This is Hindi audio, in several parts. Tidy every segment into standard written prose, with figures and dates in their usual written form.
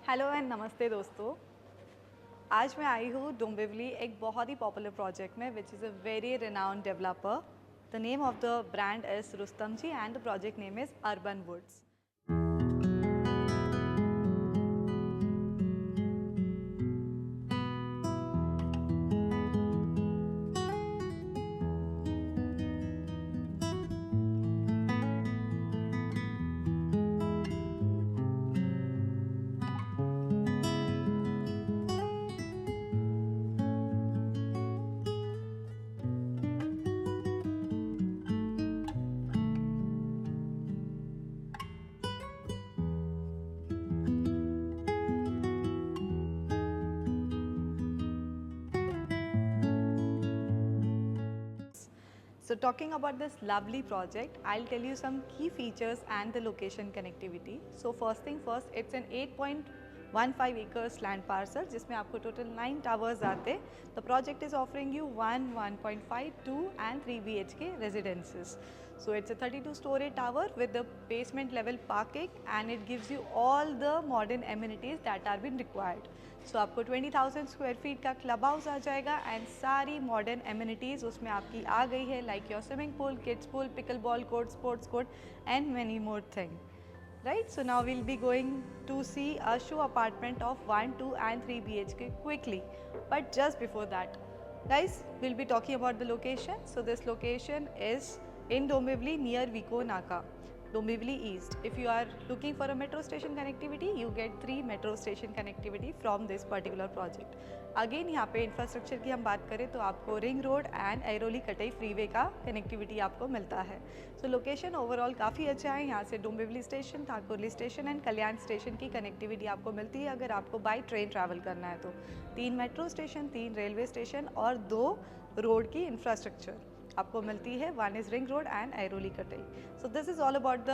हेलो एंड नमस्ते दोस्तों। आज मैं आई हूँ डोंबिवली एक बहुत ही पॉपुलर प्रोजेक्ट में which is a very renowned developer. The name of the brand is Rustomjee and the project name is urban woods. So talking about this lovely project, I'll tell you some key features and the location connectivity. So first thing first, it's an 8.15 acres land parcel जिसमें आपको total 9 towers आते. The project is offering you 1, 1.5, 2 and 3 BHK residences. So it's a 32-story tower with the basement level parking and it gives you all the modern amenities that are been required. So आपको 20,000 स्क्वायर फीट का क्लब हाउस आ जाएगा एंड सारी मॉडर्न एमिनिटीज़ उसमें आपकी आ गई है, like your swimming pool, kids pool, pickle ball court, sports court and many more thing. Right, so now we'll be going to see a show apartment of 1, 2 and 3 BHK quickly. But just before that, guys, we'll be talking about the location. So this location is in Dombivli near 𝐕𝐤𝐴, Dombivli East. If you are looking for a metro station connectivity, you get 3 metro station connectivity from this particular project. Again, यहाँ पे इंफ्रास्ट्रक्चर की हम बात करें तो आपको रिंग रोड एंड ऐरोली कटई फ्रीवे का कनेक्टिविटी आपको मिलता है. सो लोकेशन ओवरऑल काफ़ी अच्छा है. यहाँ से Dombivli station, Thakurli station and Kalyan station की कनेक्टिविटी आपको मिलती है अगर आपको बाई ट्रेन ट्रैवल करना है तो. 3 मेट्रो स्टेशन, 3 रेलवे स्टेशन और 2 रोड की इंफ्रास्ट्रक्चर आपको मिलती है. 1 is ring road and Airoli कटई. So this is all about the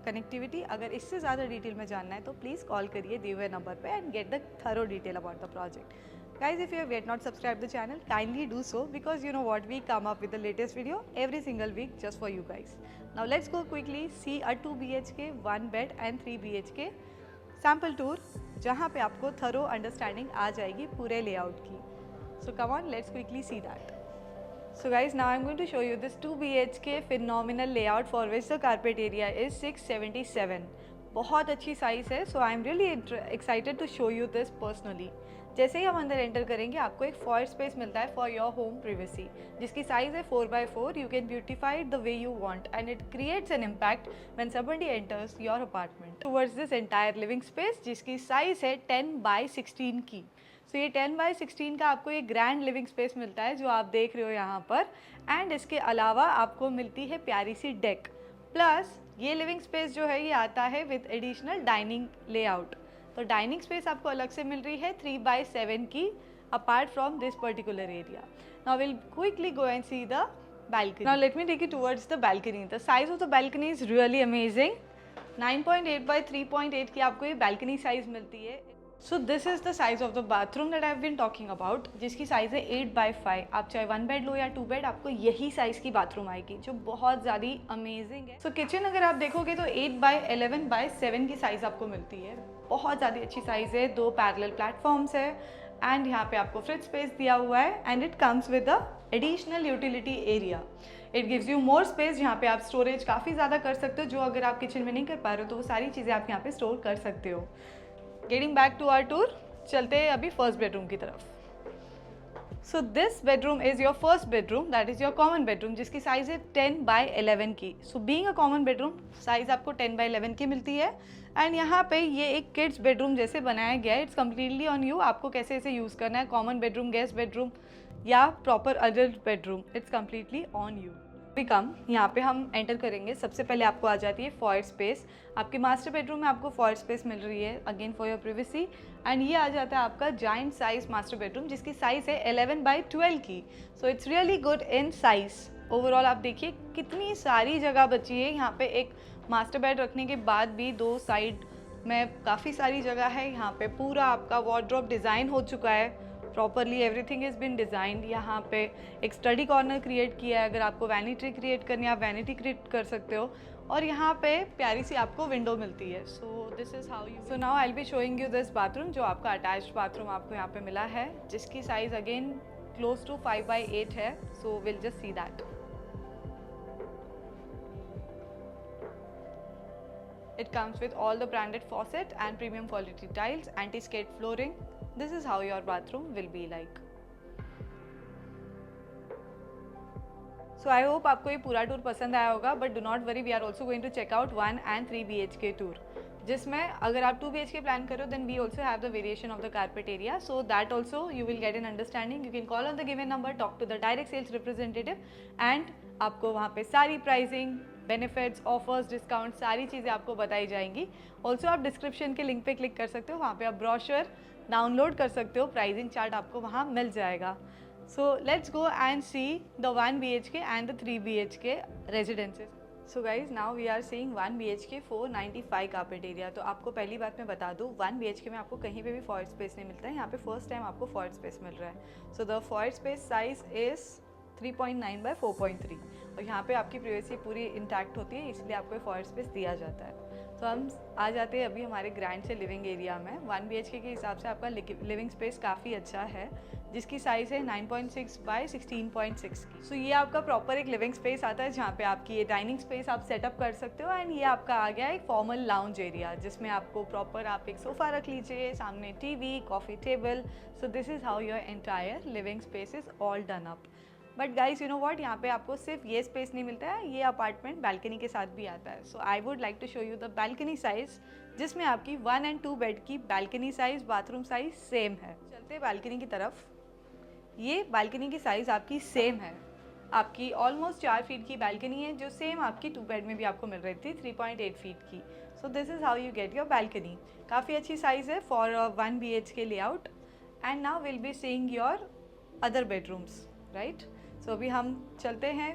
connectivity. अगर इससे ज़्यादा डिटेल में जानना है तो प्लीज़ कॉल करिए दिए हुए नंबर पे and get the thorough detail about the project. Guys, if you have yet not subscribed the channel, kindly do so because you know what, we come up with the latest video every single week just for you guys. Now let's go quickly see a 2 BHK, 1 bed and 3 BHK sample tour जहाँ पे आपको thorough understanding आ जाएगी पूरे layout की. So come on, let's quickly see that. So guys, now I'm going to show you this 2 BHK phenomenal layout for which the carpet area is 677. बहुत अच्छी साइज़ है. So I'm really excited to show you this personally. जैसे ही हम अंदर एंटर करेंगे आपको एक फॉयर स्पेस मिलता है फॉर योर होम प्रिवेसी जिसकी साइज़ है 4x4. You can beautify the way you want and it creates an impact when somebody enters your apartment towards this entire living space जिसकी साइज़ है 10x16 की. सो ये 10x16 का आपको ये ग्रैंड लिविंग स्पेस मिलता है जो आप देख रहे हो यहाँ पर. एंड इसके अलावा आपको मिलती है प्यारी सी डेक. प्लस ये लिविंग स्पेस जो है ये आता है विद एडिशनल डाइनिंग लेआउट. तो डाइनिंग स्पेस आपको अलग से मिल रही है 3x7 की apart from this particular area. Now will quickly go and see the balcony. Now let me take you towards the balcony. The size of the balcony is really amazing. 9.8 by 3.8 की आपको ये balcony size मिलती है. So this is the size of the bathroom that I've been talking about, जिसकी साइज़ है 8x5. आप चाहे 1 बेड लो या 2 बेड आपको यही साइज़ की बाथरूम आएगी जो बहुत ज़्यादा अमेजिंग है. So किचन अगर आप देखोगे तो 8x11x7 की साइज़ आपको मिलती है. बहुत ज़्यादा अच्छी साइज़ है. 2 पैरेलल प्लेटफॉर्म्स है एंड यहाँ पे आपको फ्रिज स्पेस दिया हुआ है and it comes with a additional utility area. It gives you more space. यहाँ पे आप स्टोरेज काफ़ी ज़्यादा कर सकते हो जो अगर आप किचन में नहीं कर पा रहे हो तो वो सारी चीज़ें आप यहाँ पे स्टोर कर सकते हो. Getting back to our tour, चलते हैं अभी फर्स्ट बेडरूम की तरफ. So this bedroom is your first bedroom, that is your common bedroom जिसकी साइज़ है 10x11 की. So being a common bedroom size आपको 10x11 की मिलती है. एंड यहाँ पे ये एक किड्स बेडरूम जैसे बनाया गया है. इट्स कम्प्लीटली ऑन यू, आपको कैसे इसे यूज़ करना है. कॉमन बेडरूम, गेस्ट बेडरूम या proper adult bedroom, it's completely on you. भी कम यहाँ पे हम एंटर करेंगे. सबसे पहले आपको आ जाती है फॉयर स्पेस. आपके मास्टर बेडरूम में आपको फॉयर स्पेस मिल रही है again for your privacy. And ये आ जाता है आपका जाइंट साइज मास्टर बेडरूम जिसकी साइज़ है 11x12 की. So it's really good in size. Overall आप देखिए कितनी सारी जगह बची है. यहाँ पे एक मास्टर बेड रखने के बाद भी 2 साइड में काफ़ी सारी जगह है. यहाँ पे पूरा आपका वार्डरोब डिज़ाइन हो चुका है properly. Everything is been designed. यहाँ पे एक स्टडी कॉर्नर क्रिएट किया है. अगर आपको वैनिटी क्रिएट करनी है आप वैनिटी क्रिएट कर सकते हो. और यहाँ पे प्यारी सी आपको विंडो मिलती है। So this is how you, so now I will be showing you this bathroom, जो आपका अटैच्ड बाथरूम आपको यहाँ पे मिला है, जिसकी साइज़ अगेन क्लोज टू 5/8 है। So will just see that. It comes with all the branded faucet and premium quality tiles, anti-skid flooring. This is how your bathroom will be like. So I hope आपको ये पूरा टूर पसंद आया होगा, but do not worry, we are also going to check out 1 and 3 BHK tour, जिसमें अगर आप 2 BHK प्लान करो then we also have the variation of the carpet area, so that also you will get an understanding. You can call on the given number, talk to the direct sales representative, and आपको वहाँ पे सारी प्राइसिंग, बेनिफिट्स, ऑफर्स, डिस्काउंट, सारी चीज़ें आपको बताई जाएंगी। ऑल्सो आप डिस्क्रिप्शन के लिंक पे क्लिक कर सकते हो, वहाँ पे आप ब्रोशर डाउनलोड कर सकते हो, प्राइसिंग चार्ट आपको वहाँ मिल जाएगा। So let's go and see the 1 BHK and the 3 BHK residences. So guys now we are seeing 1 BHK 495 carpet area. तो आपको पहली बात मैं बता दूँ, 1 BHK में आपको कहीं पे भी फॉयर स्पेस नहीं मिलता है, यहाँ पे फर्स्ट टाइम आपको फॉयर स्पेस मिल रहा है। So the foyer space size is 3.9 by 4.3 और यहाँ पे आपकी प्राइवेसी पूरी इंटैक्ट होती है, इसलिए आपको फॉयर स्पेस दिया जाता है। तो हम आ जाते हैं अभी हमारे ग्रैंड से लिविंग एरिया में। 1 BHK के हिसाब से आपका लिविंग स्पेस काफ़ी अच्छा है, जिसकी साइज़ है 9.6 by 16.6 की। सो ये आपका प्रॉपर एक लिविंग स्पेस आता है, जहाँ पे आपकी ये डाइनिंग स्पेस आप सेटअप कर सकते हो। एंड ये आपका आ गया एक फॉर्मल लाउंज एरिया, जिसमें आपको प्रॉपर आप एक सोफ़ा रख लीजिए, सामने TV, coffee table. So this is how your entire living space is all done up. But guys you know what, यहाँ पे आपको सिर्फ ये स्पेस नहीं मिलता है, ये अपार्टमेंट बैल्कनी के साथ भी आता है। So I would like to show you the balcony size, जिसमें आपकी 1 and 2 बेड की balcony size, bathroom size same है। चलते हैं बैल्कनी की तरफ। ये बैल्कनी की साइज़ आपकी सेम है, आपकी ऑलमोस्ट 4 फीट की बैल्कनी है, जो सेम आपकी 2 बेड में भी आपको मिल रही थी 3.8 फीट की। So this is how you get your balcony. काफ़ी अच्छी साइज़ है for 1 BHK layout. And now will be seeing your other bedrooms, right. So अभी हम चलते हैं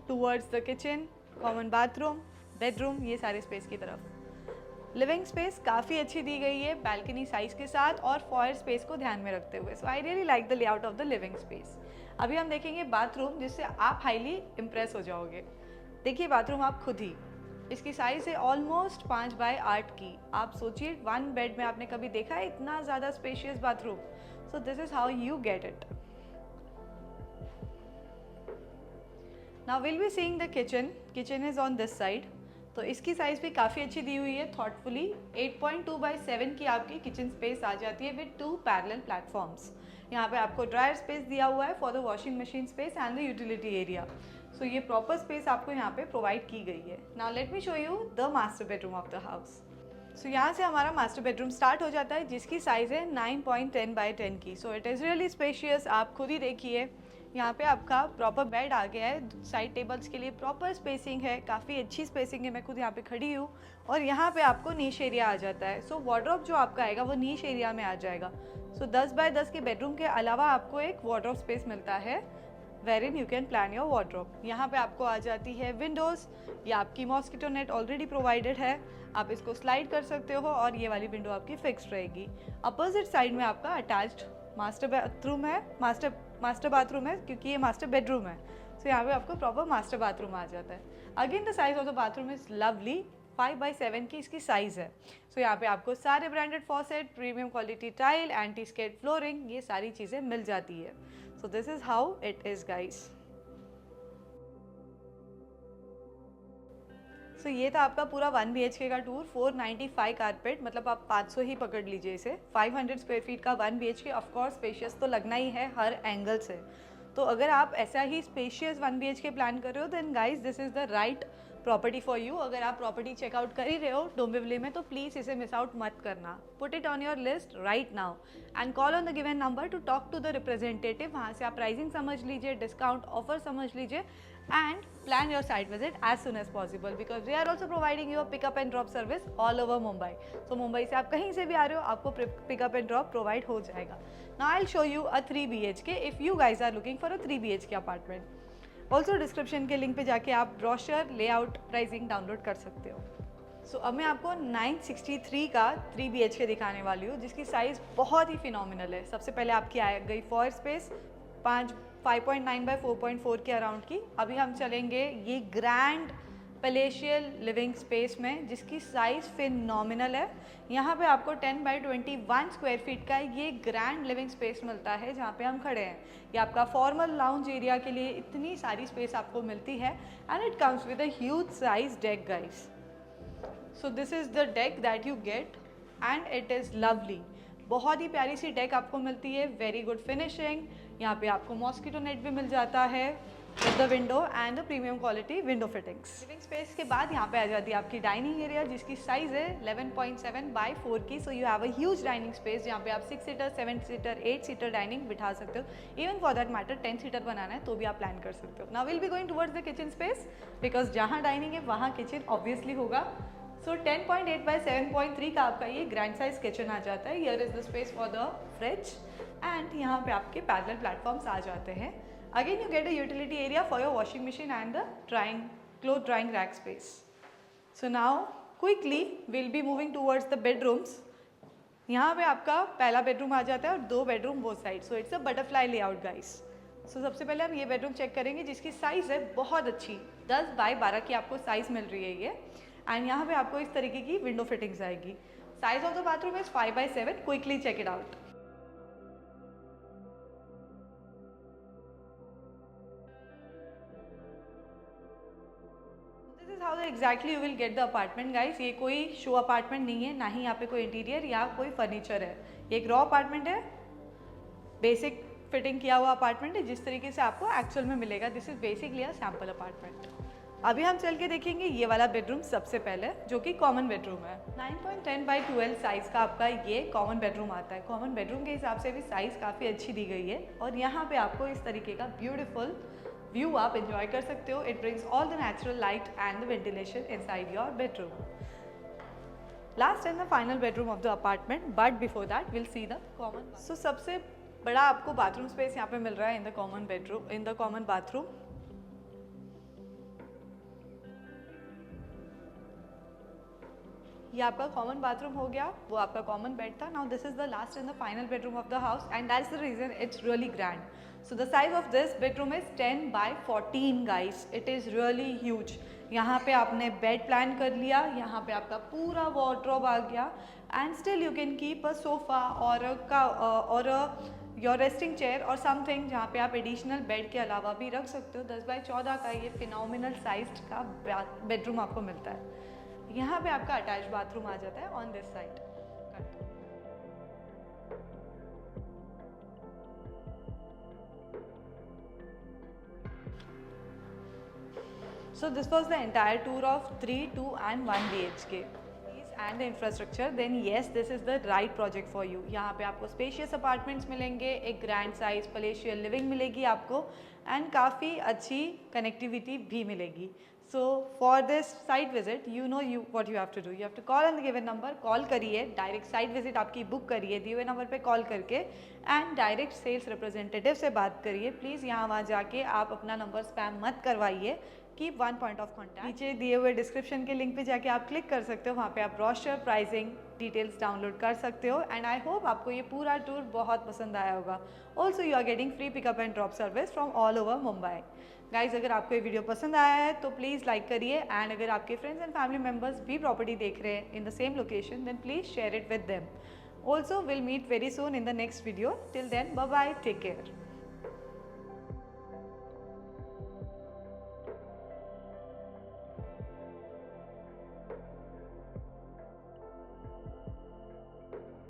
towards the kitchen, common bathroom, bedroom, ये सारे स्पेस की तरफ। लिविंग स्पेस काफ़ी अच्छी दी गई है बैल्कनी साइज़ के साथ और फॉयर स्पेस को ध्यान में रखते हुए। So I really like the layout of the living space. अभी हम देखेंगे बाथरूम, जिससे आप हाईली इम्प्रेस हो जाओगे। देखिए बाथरूम आप खुद ही, इसकी साइज़ है ऑलमोस्ट 5/8 की। आप सोचिए 1 बेड में आपने कभी देखा है इतना ज़्यादा spacious bathroom. So this is how you get it. Now we'll be seeing the kitchen. Kitchen is on this side. तो इसकी साइज़ भी काफ़ी अच्छी दी हुई है थॉटफुली। 8.2/7 की आपकी किचन स्पेस आ जाती है विद 2 पैरेलल प्लेटफॉर्म्स। यहाँ पे आपको ड्रायर स्पेस दिया हुआ है for the washing machine space and the utility area. So ये प्रॉपर स्पेस आपको यहाँ पे प्रोवाइड की गई है। Now let me show you the master bedroom of the house. So यहाँ से हमारा मास्टर बेडरूम स्टार्ट हो जाता है, जिसकी साइज़ है 9.10/10 की। So it is really spacious, आप खुद ही देखिए। यहाँ पे आपका प्रॉपर बेड आ गया है, साइड टेबल्स के लिए प्रॉपर स्पेसिंग है, काफ़ी अच्छी स्पेसिंग है, मैं खुद यहाँ पे खड़ी हूँ। और यहाँ पे आपको नीश एरिया आ जाता है। सो वार्डरोब जो आपका आएगा वो नीश एरिया में आ जाएगा। सो 10/10 के बेडरूम के अलावा आपको एक वार्डरोब स्पेस मिलता है, wherein you can plan your wardrobe. यहाँ पे आपको आ जाती है विंडोज़, या आपकी मॉस्किटो नेट ऑलरेडी प्रोवाइडेड है, आप इसको स्लाइड कर सकते हो और ये वाली विंडो आपकी फिक्स्ड रहेगी। अपोजिट साइड में आपका अटैच्ड मास्टर बाथरूम है, मास्टर बाथरूम है, क्योंकि ये मास्टर बेडरूम है। सो यहाँ पे आपको प्रॉपर मास्टर बाथरूम आ जाता है। Again the size of the bathroom is lovely, 5/7 की इसकी साइज़ है। सो यहाँ पे आपको सारे branded faucet, premium quality tile, anti skid flooring, ये सारी चीज़ें मिल जाती है। So this is how it is guys. So ये था आपका पूरा 1 BHK का टूर। 495 कारपेट, मतलब आप 500 ही पकड़ लीजिए इसे। 500 स्क्वायर फीट का 1 BHK, ऑफकोर्स स्पेशियस तो लगना ही है हर एंगल से। तो अगर आप ऐसा ही स्पेशियस 1 BHK प्लान कर रहे हो, then guys this is the right property for you. अगर आप प्रॉपर्टी चेकआउट कर ही रहे हो डोंबिवली में, तो प्लीज़ इसे मिस आउट मत करना। Put it on your list right now and call on the given number to talk to the representative. वहाँ से आप प्राइसिंग समझ लीजिए, डिस्काउंट ऑफर समझ लीजिए, and plan your site visit as soon as possible, because we are also providing you a pick up and drop service all over Mumbai. So Mumbai से आप कहीं से भी आ रहे हो, आपको pick up and drop provide हो जाएगा। Now I'll show you a 3 BHK if you guys are looking for a 3 BHK apartment. Also description के लिंक पे जाके आप brochure, layout, pricing डाउनलोड कर सकते हो। So अब मैं आपको 963 का 3 BHK दिखाने वाली हूँ, जिसकी साइज़ बहुत ही फिनोमिनल है। सबसे पहले आपकी आ गई फॉर स्पेस 5.9 by 4.4 के अराउंड की। अभी हम चलेंगे ये ग्रैंड पैलेशियल लिविंग स्पेस में, जिसकी साइज़ फिनोमिनल है। यहाँ पे आपको 10 बाई 21 स्क्वायर फीट का ये ग्रैंड लिविंग स्पेस मिलता है जहाँ पे हम खड़े हैं। ये आपका फॉर्मल लाउंज एरिया के लिए इतनी सारी स्पेस आपको मिलती है and it comes with a huge size deck guys. So this is the deck that you get and it is lovely. बहुत ही प्यारी सी डेक आपको मिलती है, वेरी गुड फिनिशिंग। यहाँ पे आपको मॉस्किटो नेट भी मिल जाता है with the window and the premium quality window fittings. Living space के बाद यहाँ पे आ जाती है आपकी डाइनिंग एरिया, जिसकी साइज़ है 11.7 बाई 4 की। So you have a huge dining space जहाँ पे आप 6 सीटर, 7 सीटर, 8 सीटर डाइनिंग बिठा सकते हो। Even for that matter 10 seater बनाना है तो भी आप प्लान कर सकते हो। Now will be going towards the kitchen space, because जहाँ डाइनिंग है वहाँ किचन ऑब्वियसली होगा। सो 10.8 बाई 7.3 का आपका ये ग्रैंड साइज किचन आ जाता है। Here is the space for the fridge and यहाँ पे आपके पैरेलल प्लेटफॉर्म्स आ जाते हैं। Again you get a utility area for your washing machine and the cloth drawing rack space. So now quickly will be moving towards the bedrooms. यहाँ पे आपका पहला बेडरूम आ जाता है और 2 bedroom both side. So it's a butterfly layout guys. So सबसे पहले हम ये बेडरूम चेक करेंगे, जिसकी साइज़ है बहुत अच्छी, 10 बाई 12 की आपको साइज़ मिल रही है ये। एंड यहाँ पे आपको इस तरीके की विंडो फिटिंग्स आएगी। Size of the bathroom is 5 by 7। Quickly check it out. This is how exactly you will get the apartment guys. ये कोई शो अपार्टमेंट नहीं है, ना ही यहाँ पे कोई इंटीरियर या कोई फर्नीचर है। ये एक रॉ अपार्टमेंट है, बेसिक फिटिंग किया हुआ अपार्टमेंट है, जिस तरीके से आपको एक्चुअल में मिलेगा। This is basically a sample apartment. अभी हम चल के देखेंगे ये वाला बेडरूम सबसे पहले, जो कि कॉमन बेडरूम है। 9.10 बाई 12 साइज़ का आपका ये कॉमन बेडरूम आता है। कॉमन बेडरूम के हिसाब से भी साइज़ काफ़ी अच्छी दी गई है और यहाँ पे आपको इस तरीके का ब्यूटीफुल व्यू आप एंजॉय कर सकते हो। It brings all the natural light and the ventilation inside your bedroom. Last and the final bedroom of the apartment, but before that will see the common. So सबसे बड़ा आपको बाथरूम स्पेस यहाँ पे मिल रहा है in the common bedroom, in the common bathroom. ये आपका कॉमन बाथरूम हो गया, वो आपका कॉमन बेड था। Now this is the last and the final bedroom of the house and that's the reason it's really grand. So the size of this bedroom is 10 by 14 guys. It is really huge. यहाँ पे आपने बेड प्लान कर लिया, यहाँ पे आपका पूरा वार्डरोब आ गया and still you can keep a sofa और योर रेस्टिंग चेयर और समथिंग, जहाँ पे आप एडिशनल बेड के अलावा भी रख सकते हो। 10 बाई 14 का ये फिनोमिनल साइज का बेडरूम आपको मिलता है। यहाँ पे आपका अटैच बाथरूम आ जाता है on this side. So this was the entire tour of 3, 2 and 1 BHK and the infrastructure. Then yes, this is the right project for you. यहाँ पे आपको स्पेशियस अपार्टमेंट्स मिलेंगे, एक ग्रैंड साइज पैलेशियल लिविंग मिलेगी आपको एंड काफ़ी अच्छी कनेक्टिविटी भी मिलेगी। So for this site visit, you know what you have to do. You have to call on the given number. Call करिए, डायरेक्ट साइट विजिट आपकी बुक करिए दिए हुए नंबर पे कॉल करके एंड डायरेक्ट सेल्स रिप्रेजेंटेटिव से बात करिए। प्लीज़ यहाँ वहाँ जाके आप अपना नंबर स्पैम मत करवाइए। Keep one point of contact. नीचे दिए हुए डिस्क्रिप्शन के लिंक पे जाके आप क्लिक कर सकते हो, वहाँ पे आप ब्रोशर, प्राइसिंग डिटेल्स डाउनलोड कर सकते हो एंड आई होप आपको ये पूरा टूर बहुत पसंद आया होगा। Also you are getting free pickup and drop service from all over Mumbai. Guys, अगर आपको ये वीडियो पसंद आया है तो प्लीज़ लाइक करिए एंड अगर आपके फ्रेंड्स एंड फैमिली मेम्बर्स भी प्रॉपर्टी देख रहे हैं in the same location then please share it with them. Also will meet very soon in the next video. Till then bye bye, take care.